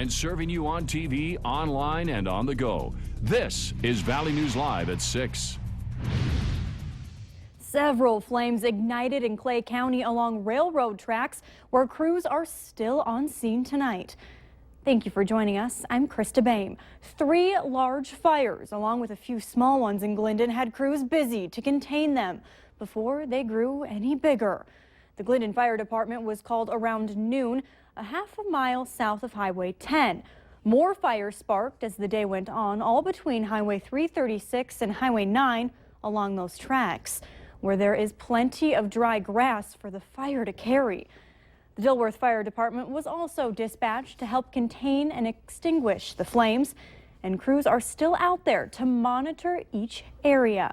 and serving you on TV, online, and on the go. This is Valley News Live at 6. Several flames ignited in Clay County along railroad tracks where crews are still on scene tonight. Thank you for joining us. I'm Krista Bain. 3 large fires, along with a few small ones in Glendon, had crews busy to contain them before they grew any bigger. The Glendon Fire Department was called around noon, a half a mile south of Highway 10. More fires sparked as the day went on, all between Highway 336 and Highway 9 along those tracks, where there is plenty of dry grass for the fire to carry. The Dilworth Fire Department was also dispatched to help contain and extinguish the flames, and crews are still out there to monitor each area.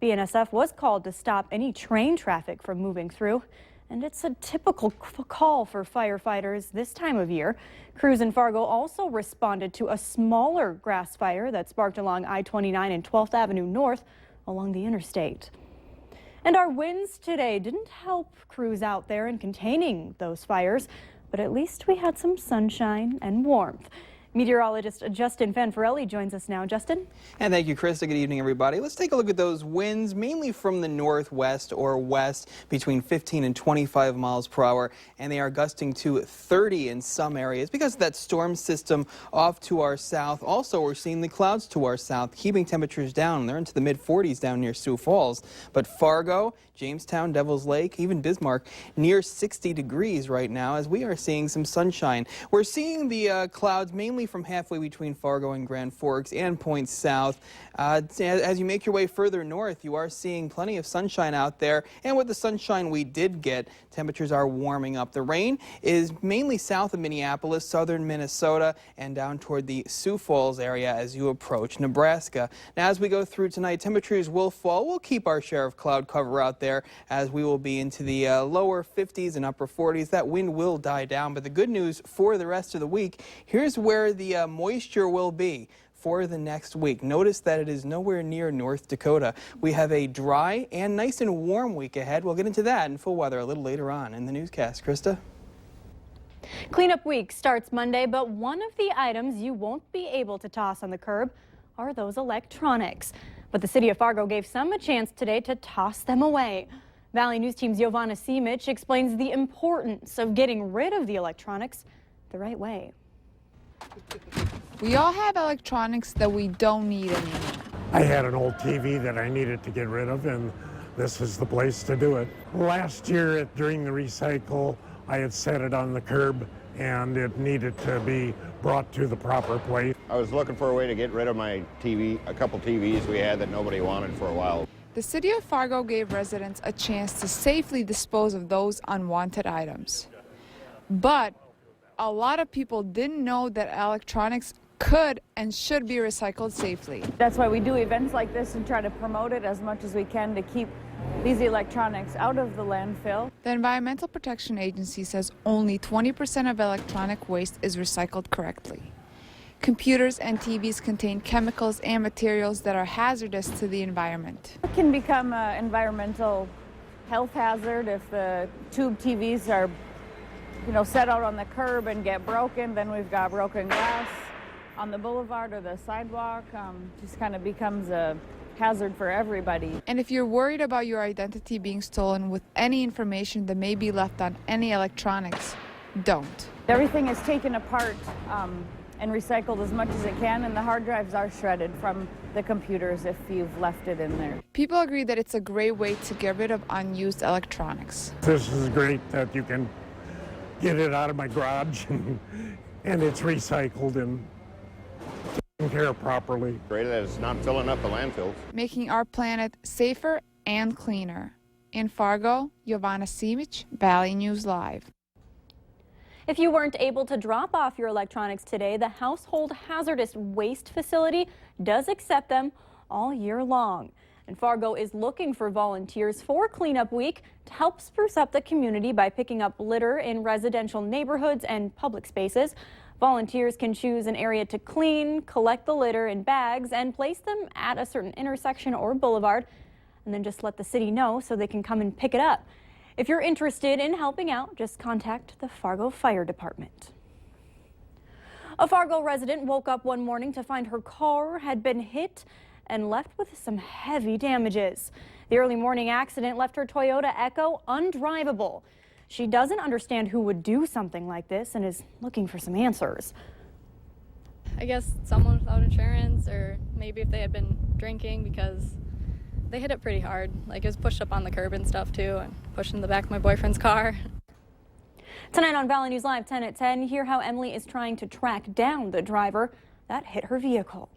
BNSF was called to stop any train traffic from moving through, and it's a typical call for firefighters this time of year. Crews in Fargo also responded to a smaller grass fire that sparked along I-29 and 12th Avenue North along the interstate. And our winds today didn't help crews out there in containing those fires, but at least we had some sunshine and warmth. Meteorologist Justin Fanfarelli joins us now. Justin? And thank you, Krista. Good evening, everybody. Let's take a look at those winds, mainly from the northwest or west, between 15 and 25 miles per hour, and they are gusting to 30 in some areas because of that storm system off to our south. Also, we're seeing the clouds to our south, keeping temperatures down. They're into the mid-40s down near Sioux Falls. But Fargo, Jamestown, Devil's Lake, even Bismarck, near 60 degrees right now as we are seeing some sunshine. We're seeing the clouds mainly from halfway between Fargo and Grand Forks and points south. As you make your way further north, you are seeing plenty of sunshine out there. And with the sunshine we did get, temperatures are warming up. The rain is mainly south of Minneapolis, southern Minnesota, and down toward the Sioux Falls area as you approach Nebraska. Now, as we go through tonight, temperatures will fall. We'll keep our share of cloud cover out there as we will be into the lower 50s and upper 40s. That wind will die down, but the good news for the rest of the week, here's where the moisture will be for the next week. Notice that it is nowhere near North Dakota. We have a dry and nice and warm week ahead. We'll get into that in full weather a little later on in the newscast. Krista? Cleanup week starts Monday, but one of the items you won't be able to toss on the curb are those electronics. But the city of Fargo gave some a chance today to toss them away. Valley News Team's Giovanna Simic explains the importance of getting rid of the electronics the right way. We all have electronics that we don't need anymore. I had an old TV that I needed to get rid of, and this is the place to do it. Last year during the recycle, I had set it on the curb and it needed to be brought to the proper place. I was looking for a way to get rid of my TV, a couple TVs we had that nobody wanted for a while. The city of Fargo gave residents a chance to safely dispose of those unwanted items. But a lot of people didn't know that electronics could and should be recycled safely. That's why we do events like this and try to promote it as much as we can to keep these electronics out of the landfill. The Environmental Protection Agency says only 20% of electronic waste is recycled correctly. Computers and TVs contain chemicals and materials that are hazardous to the environment. It can become an environmental health hazard if the tube TVs are, set out on the curb and get broken. Then we've got broken glass on the boulevard or the sidewalk. Just kind of becomes a hazard for everybody. And if you're worried about your identity being stolen with any information that may be left on any electronics, don't. Everything is taken apart and recycled as much as it can, and the hard drives are shredded from the computers if you've left it in there. People agree that it's a great way to get rid of unused electronics. This is great that you can get it out of my garage and it's recycled and taken care of properly. Great that it's not filling up the landfills. Making our planet safer and cleaner. In Fargo, Giovanna Simic, Valley News Live. If you weren't able to drop off your electronics today, the Household Hazardous Waste Facility does accept them all year long. And Fargo is looking for volunteers for Cleanup Week to help spruce up the community by picking up litter in residential neighborhoods and public spaces. Volunteers can choose an area to clean, collect the litter in bags, and place them at a certain intersection or boulevard, and then just let the city know so they can come and pick it up. If you're interested in helping out, just contact the Fargo Fire Department. A Fargo resident woke up one morning to find her car had been hit and left with some heavy damages. The early morning accident left her Toyota Echo undrivable. She doesn't understand who would do something like this and is looking for some answers. I guess someone without insurance, or maybe if they had been drinking, because they hit it pretty hard. Like, it was pushed up on the curb and stuff too, and pushed in the back of my boyfriend's car. Tonight on Valley News Live 10 at 10, hear how Emily is trying to track down the driver that hit her vehicle.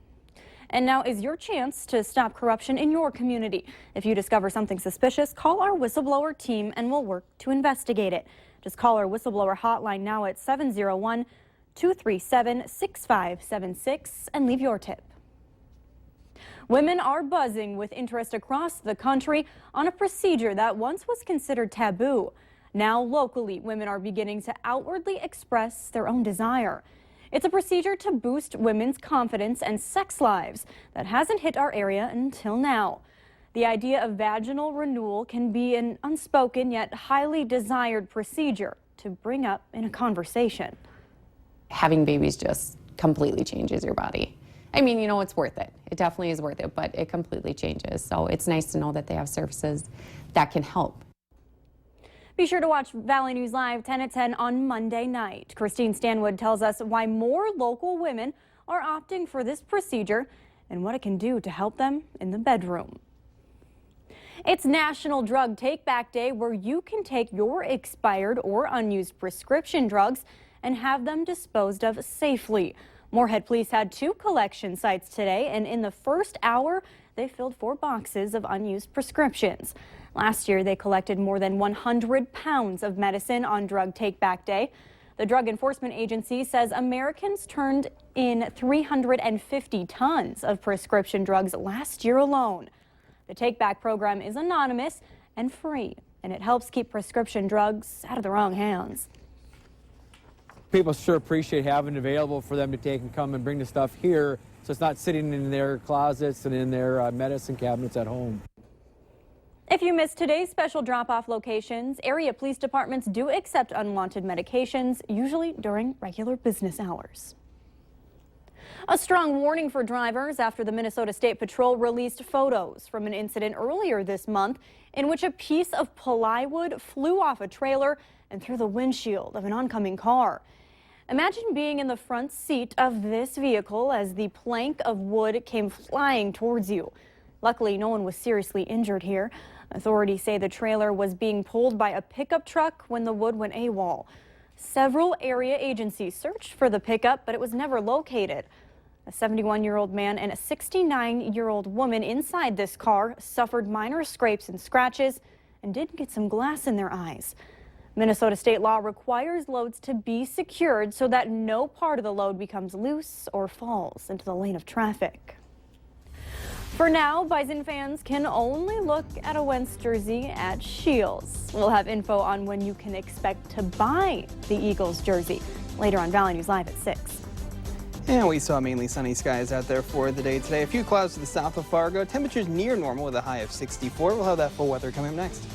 And now is your chance to stop corruption in your community. If you discover something suspicious, call our whistleblower team and we'll work to investigate it. Just call our whistleblower hotline now at 701-237-6576 and leave your tip. Women are buzzing with interest across the country on a procedure that once was considered taboo. Now locally, women are beginning to outwardly express their own desire. It's a procedure to boost women's confidence and sex lives that hasn't hit our area until now. The idea of vaginal renewal can be an unspoken yet highly desired procedure to bring up in a conversation. Having babies just completely changes your body. I mean, you know, it's worth it. It definitely is worth it, but it completely changes. So it's nice to know that they have services that can help. Be sure to watch Valley News Live 10 at 10 on Monday night. Christine Stanwood tells us why more local women are opting for this procedure and what it can do to help them in the bedroom. It's National Drug Take Back Day, where you can take your expired or unused prescription drugs and have them disposed of safely. Moorhead Police had 2 collection sites today, and in the first hour, they filled 4 boxes of unused prescriptions. Last year, they collected more than 100 pounds of medicine on Drug Take Back Day. The Drug Enforcement Agency says Americans turned in 350 tons of prescription drugs last year alone. The Take Back program is anonymous and free, and it helps keep prescription drugs out of the wrong hands. People sure appreciate having it available for them to take and come and bring the stuff here, so it's not sitting in their closets and in their medicine cabinets at home. If you missed today's special drop-off locations, area police departments do accept unwanted medications, usually during regular business hours. A strong warning for drivers after the Minnesota State Patrol released photos from an incident earlier this month in which a piece of plywood flew off a trailer and through the windshield of an oncoming car. Imagine being in the front seat of this vehicle as the plank of wood came flying towards you. Luckily, no one was seriously injured here. Authorities say the trailer was being pulled by a pickup truck when the wood went AWOL. Several area agencies searched for the pickup, but it was never located. A 71-year-old man and a 69-year-old woman inside this car suffered minor scrapes and scratches and did get some glass in their eyes. Minnesota state law requires loads to be secured so that no part of the load becomes loose or falls into the lane of traffic. For now, Bison fans can only look at a Wentz jersey at Scheels. We'll have info on when you can expect to buy the Eagles jersey later on Valley News Live at 6. And we saw mainly sunny skies out there for the day today. A few clouds to the south of Fargo. Temperatures near normal with a high of 64. We'll have that full weather coming up next.